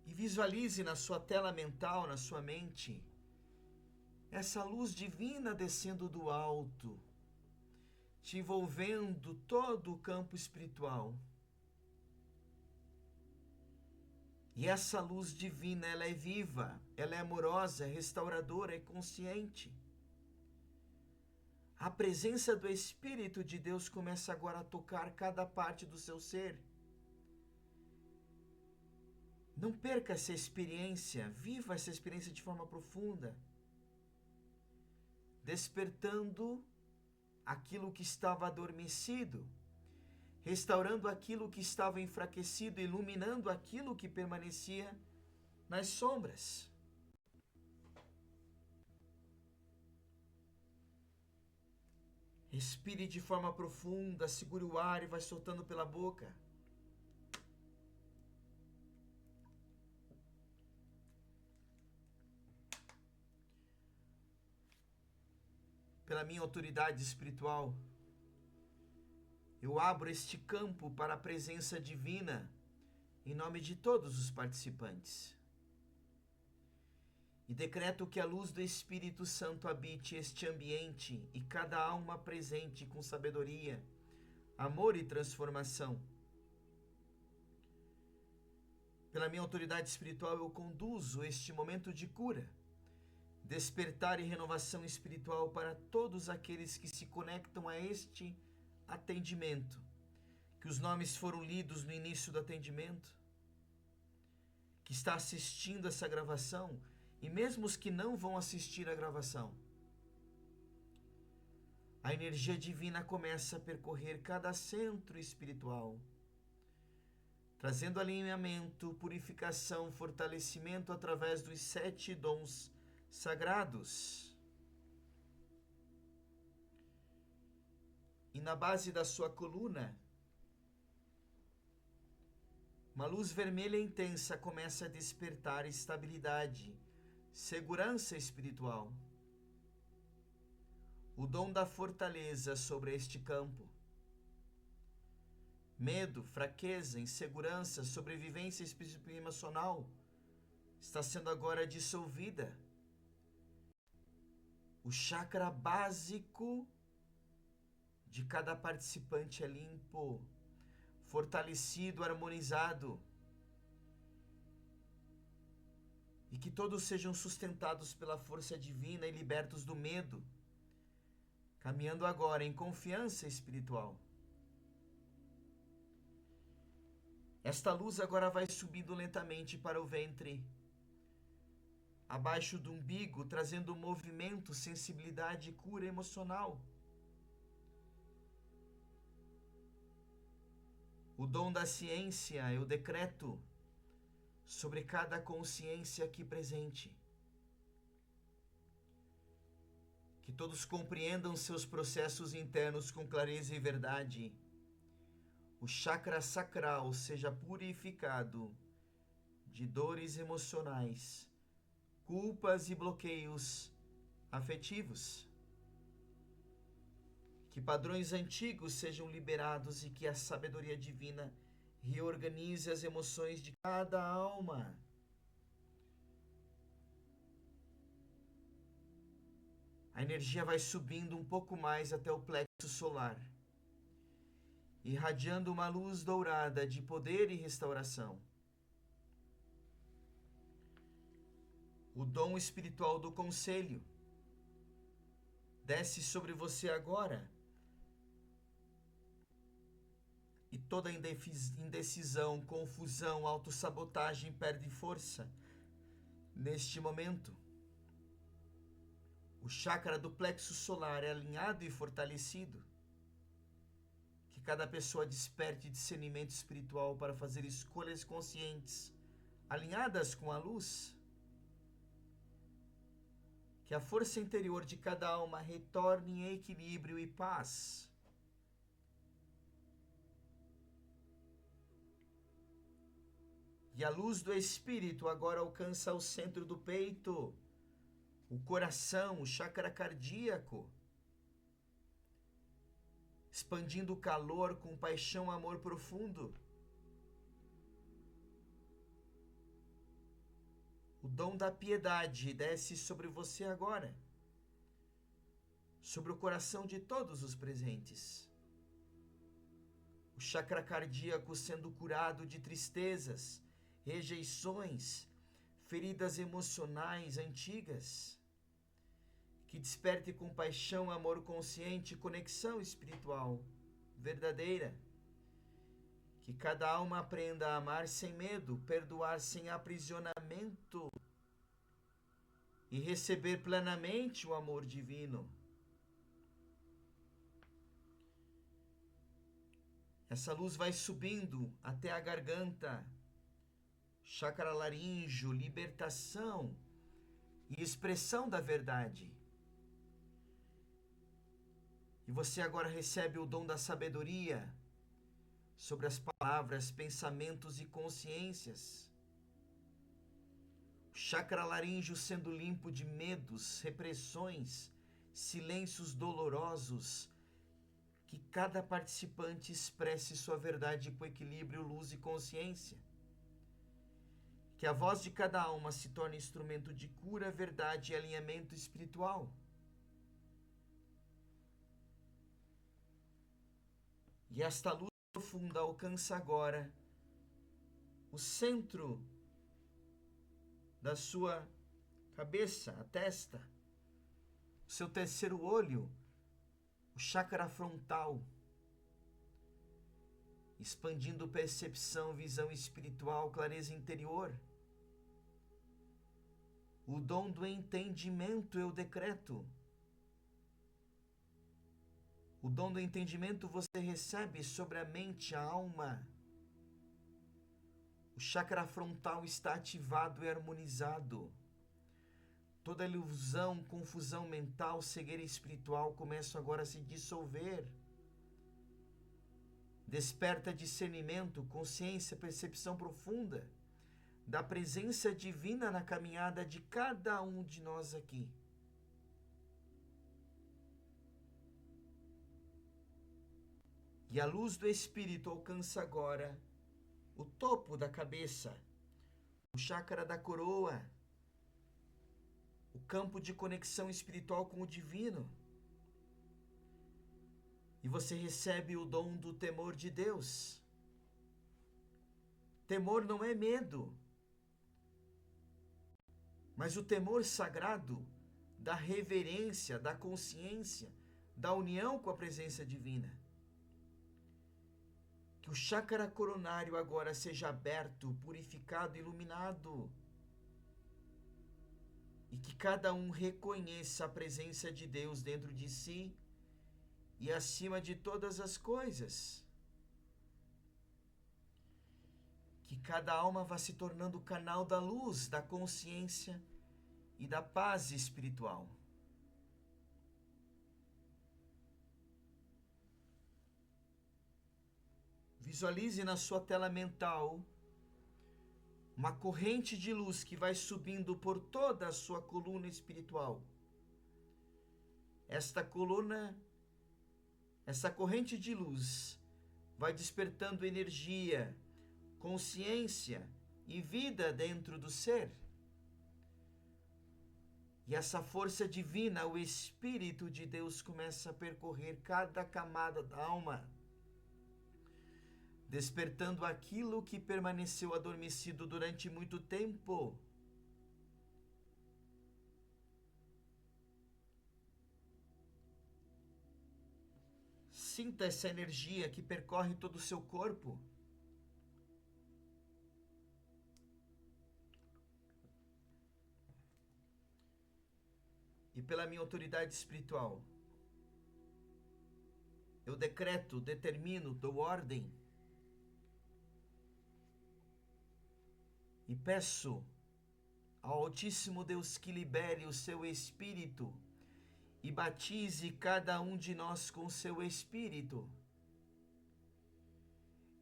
Speaker 1: E visualize na sua tela mental, na sua mente, essa luz divina descendo do alto, te envolvendo todo o campo espiritual. E essa luz divina, ela é viva, ela é amorosa, é restauradora, é consciente. A presença do Espírito de Deus começa agora a tocar cada parte do seu ser. Não perca essa experiência, viva essa experiência de forma profunda, despertando aquilo que estava adormecido, restaurando aquilo que estava enfraquecido, iluminando aquilo que permanecia nas sombras. Respire de forma profunda, segure o ar e vai soltando pela boca. Pela minha autoridade espiritual, eu abro este campo para a presença divina em nome de todos os participantes. E decreto que a luz do Espírito Santo habite este ambiente e cada alma presente com sabedoria, amor e transformação. Pela minha autoridade espiritual, eu conduzo este momento de cura, despertar e renovação espiritual para todos aqueles que se conectam a este atendimento, que os nomes foram lidos no início do atendimento, que está assistindo essa gravação, e mesmo os que não vão assistir a gravação. A energia divina começa a percorrer cada centro espiritual, trazendo alinhamento, purificação, fortalecimento através dos 7 dons sagrados. E na base da sua coluna, uma luz vermelha intensa começa a despertar estabilidade, segurança espiritual. O dom da fortaleza sobre este campo. Medo, fraqueza, insegurança, sobrevivência espiritual e emocional está sendo agora dissolvida. O chakra básico de cada participante é limpo, fortalecido, harmonizado. E que todos sejam sustentados pela força divina e libertos do medo, caminhando agora em confiança espiritual. Esta luz agora vai subindo lentamente para o ventre, abaixo do umbigo, trazendo movimento, sensibilidade e cura emocional. O dom da ciência eu decreto sobre cada consciência aqui presente. Que todos compreendam seus processos internos com clareza e verdade. O chakra sacral seja purificado de dores emocionais, culpas e bloqueios afetivos. Que padrões antigos sejam liberados e que a sabedoria divina reorganize as emoções de cada alma. A energia vai subindo um pouco mais até o plexo solar, irradiando uma luz dourada de poder e restauração. O dom espiritual do conselho desce sobre você agora. E toda indecisão, confusão, autossabotagem perde força neste momento. O chakra do plexo solar é alinhado e fortalecido. Que cada pessoa desperte discernimento espiritual para fazer escolhas conscientes, alinhadas com a luz. Que a força interior de cada alma retorne em equilíbrio e paz. E a luz do Espírito agora alcança o centro do peito, o coração, o chakra cardíaco, expandindo o calor com paixão, amor profundo. O dom da piedade desce sobre você agora, sobre o coração de todos os presentes. O chakra cardíaco sendo curado de tristezas, rejeições, feridas emocionais antigas. Que desperte compaixão, amor consciente, conexão espiritual verdadeira. Que cada alma aprenda a amar sem medo, perdoar sem aprisionamento e receber plenamente o amor divino. Essa luz vai subindo até a garganta, chakra laríngeo, libertação e expressão da verdade. E você agora recebe o dom da sabedoria sobre as palavras, pensamentos e consciências. O chakra laríngeo sendo limpo de medos, repressões, silêncios dolorosos. Que cada participante expresse sua verdade com equilíbrio, luz e consciência. Que a voz de cada alma se torne instrumento de cura, verdade e alinhamento espiritual. E esta luz profunda alcança agora o centro da sua cabeça, a testa, o seu terceiro olho, o chakra frontal, expandindo percepção, visão espiritual, clareza interior. O dom do entendimento eu decreto. O dom do entendimento você recebe sobre a mente, a alma. O chakra frontal está ativado e harmonizado. Toda ilusão, confusão mental, cegueira espiritual começam agora a se dissolver. Desperta discernimento, consciência, percepção profunda da presença divina na caminhada de cada um de nós aqui. E a luz do Espírito alcança agora o topo da cabeça, o chakra da coroa, o campo de conexão espiritual com o divino. E você recebe o dom do temor de Deus. Temor não é medo, mas o temor sagrado da reverência, da consciência, da união com a presença divina. Que o chakra coronário agora seja aberto, purificado, iluminado. E que cada um reconheça a presença de Deus dentro de si e acima de todas as coisas. Que cada alma vá se tornando canal da luz, da consciência e da paz espiritual. Visualize na sua tela mental uma corrente de luz que vai subindo por toda a sua coluna espiritual. Essa corrente de luz vai despertando energia, consciência e vida dentro do ser. E essa força divina, o Espírito de Deus, começa a percorrer cada camada da alma, despertando aquilo que permaneceu adormecido durante muito tempo. Sinta essa energia que percorre todo o seu corpo. E pela minha autoridade espiritual, eu decreto, determino, dou ordem e peço ao Altíssimo Deus que libere o seu Espírito e batize cada um de nós com o seu Espírito.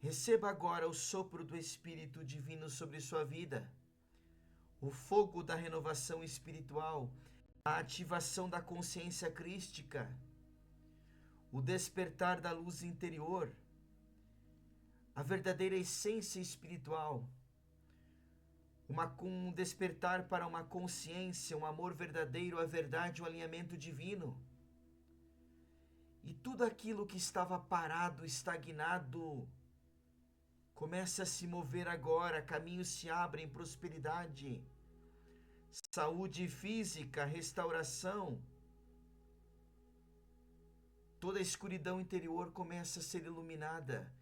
Speaker 1: Receba agora o sopro do Espírito Divino sobre sua vida, o fogo da renovação espiritual, a ativação da consciência crística, o despertar da luz interior, a verdadeira essência espiritual, um despertar para uma consciência, um amor verdadeiro, a verdade, o alinhamento divino. E tudo aquilo que estava parado, estagnado, começa a se mover agora, caminhos se abrem, prosperidade, saúde física, restauração. Toda a escuridão interior começa a ser iluminada.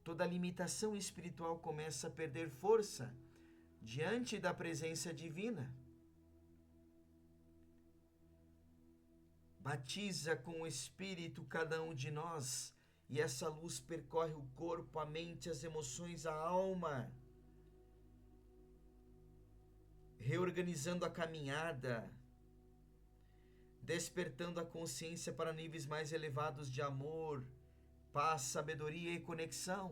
Speaker 1: Toda a limitação espiritual começa a perder força diante da presença divina. Batiza com o Espírito cada um de nós, e essa luz percorre o corpo, a mente, as emoções, a alma, reorganizando a caminhada, despertando a consciência para níveis mais elevados de amor, paz, sabedoria e conexão.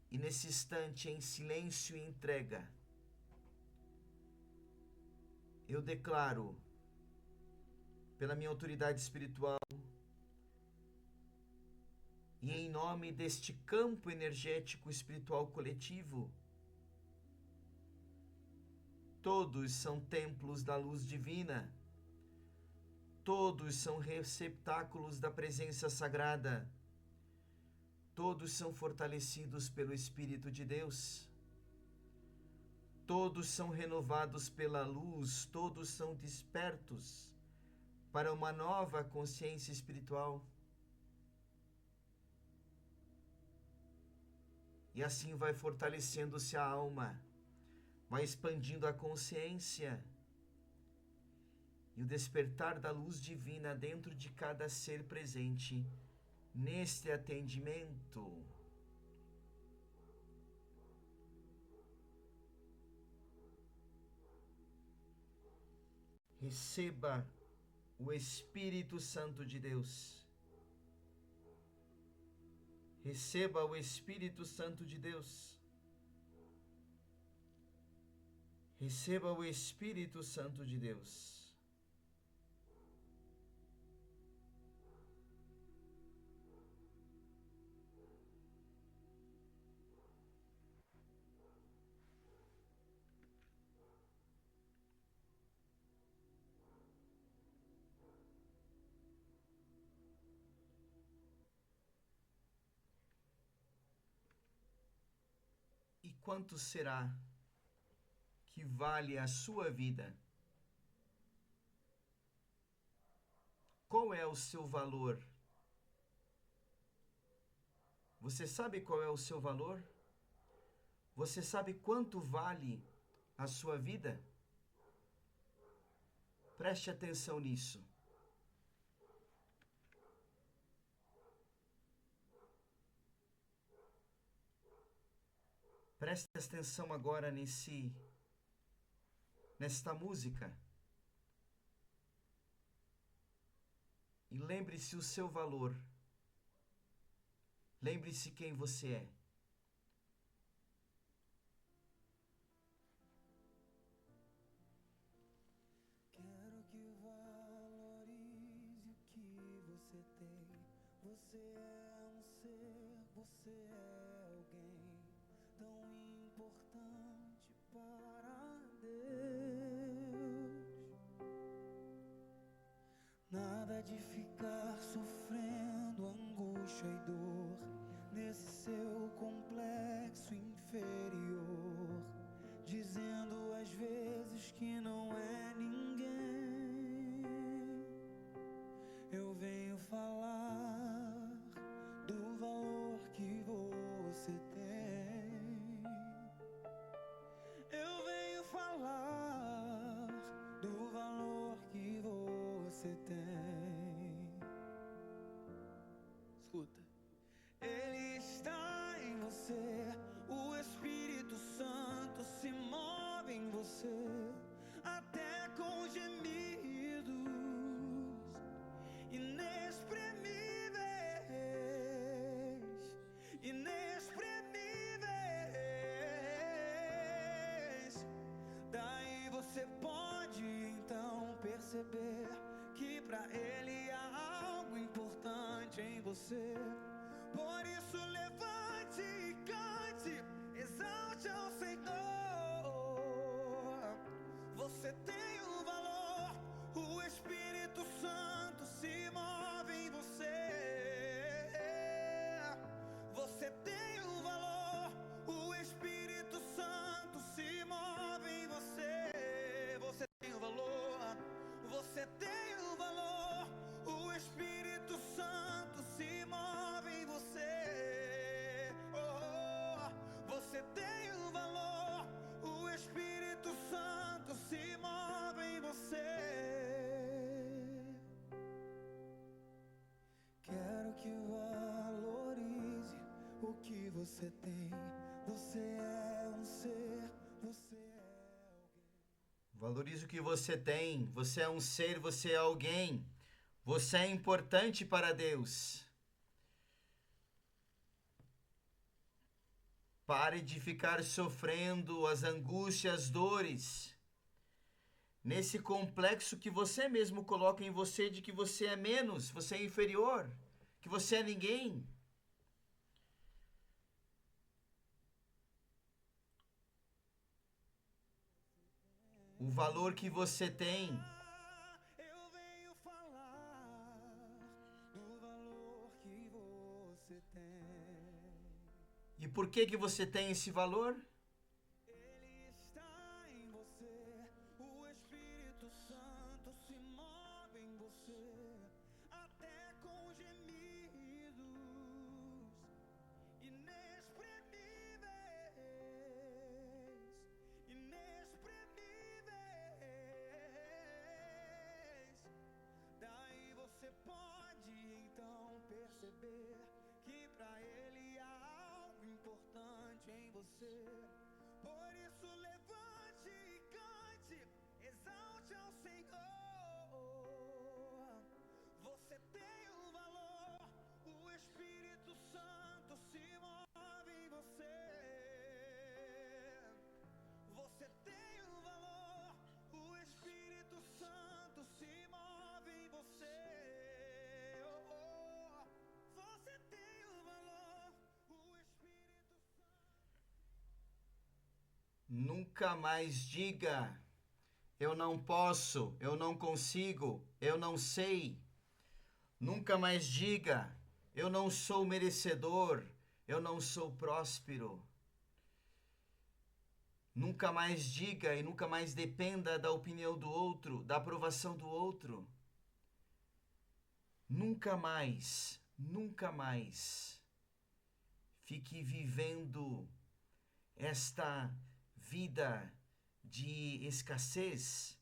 Speaker 1: E nesse instante, em silêncio e entrega, eu declaro, pela minha autoridade espiritual, e em nome deste campo energético espiritual coletivo, todos são templos da luz divina, todos são receptáculos da presença sagrada, todos são fortalecidos pelo Espírito de Deus, todos são renovados pela luz, todos são despertos para uma nova consciência espiritual. E assim vai fortalecendo-se a alma, vai expandindo a consciência e o despertar da luz divina dentro de cada ser presente neste atendimento. Receba o Espírito Santo de Deus. Receba o Espírito Santo de Deus. Receba o Espírito Santo de Deus. E quanto será que vale a sua vida? Qual é o seu valor? Você sabe qual é o seu valor? Você sabe quanto vale a sua vida? Preste atenção nisso. Preste atenção agora nesta música. E lembre-se o seu valor. Lembre-se quem você é.
Speaker 3: Quero que valorize o que você tem. Você é um ser, você é alguém tão importante para Deus. Nada de ficar sofrendo angústia e dor nesse seu complexo inferior, dizendo às vezes que não é ninguém. Eu venho falar do valor que você tem. Eu venho falar do valor que você tem. Escuta. Ele está em você, o Espírito Santo se move em você, até com gemidos inexprimíveis, inexprimíveis. Daí você pode então perceber que pra Ele há algo importante em você. Por isso levante e cante, exalte ao Senhor. Você tem um valor, o Espírito Santo se move em você. Você tem um valor, o Espírito Santo se move em você. Você tem um valor, você tem um valor, o Espírito Santo se move em você. Oh, você tem um valor, o Espírito Santo se move em você. Quero que valorize o que você tem. Você é um ser, você é alguém.
Speaker 1: Valorize o que você tem. Você é um ser, você é alguém. Você é importante para Deus. Pare de ficar sofrendo as angústias, as dores, nesse complexo que você mesmo coloca em você de que você é menos, você é inferior, que você é ninguém. O valor que você tem.
Speaker 3: Eu venho falar do valor que você tem.
Speaker 1: E por que você tem esse valor?
Speaker 3: Ele está em você, o Espírito Santo se move em você, até com gemidos inexprimíveis, inexprimíveis. Daí você pode então perceber que pra ele há algo importante em você. Por isso levante e cante, exalte ao Senhor. Você tem o valor, o Espírito Santo se move em você. Você tem o valor, o Espírito Santo se move em você. Você tem o valor, o Espírito Santo.
Speaker 1: Nunca mais diga: eu não posso, eu não consigo, eu não sei. Nunca mais diga: eu não sou merecedor, eu não sou próspero. Nunca mais diga e nunca mais dependa da opinião do outro, da aprovação do outro. Nunca mais fique vivendo esta vida de escassez,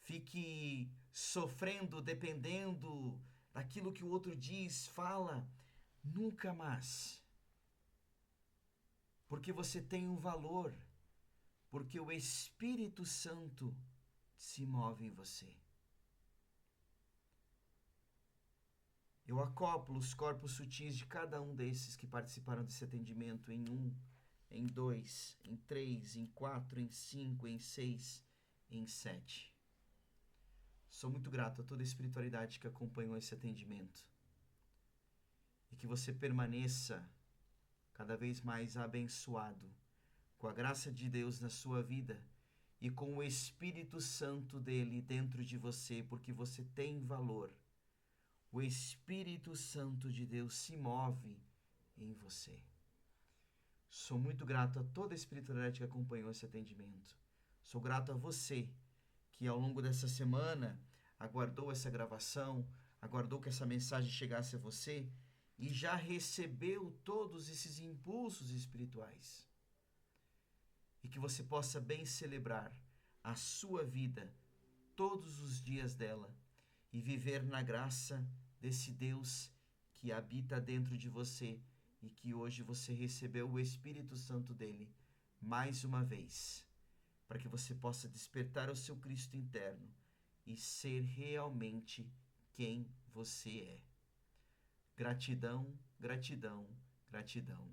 Speaker 1: fique sofrendo, dependendo daquilo que o outro diz, fala. Nunca mais. Porque você tem um valor, porque o Espírito Santo se move em você. Eu acoplo os corpos sutis de cada um desses que participaram desse atendimento em 1, em 2, em 3, em 4, em 5, em 6, em 7. Sou muito grato a toda a espiritualidade que acompanhou esse atendimento. E que você permaneça cada vez mais abençoado com a graça de Deus na sua vida e com o Espírito Santo dele dentro de você, porque você tem valor. O Espírito Santo de Deus se move em você. Sou muito grato a toda a espiritualidade que acompanhou esse atendimento. Sou grato a você que ao longo dessa semana aguardou essa gravação, aguardou que essa mensagem chegasse a você e já recebeu todos esses impulsos espirituais. E que você possa bem celebrar a sua vida, todos os dias dela, e viver na graça desse Deus que habita dentro de você e que hoje você recebeu o Espírito Santo dele mais uma vez, para que você possa despertar o seu Cristo interno e ser realmente quem você é. Gratidão, gratidão, gratidão.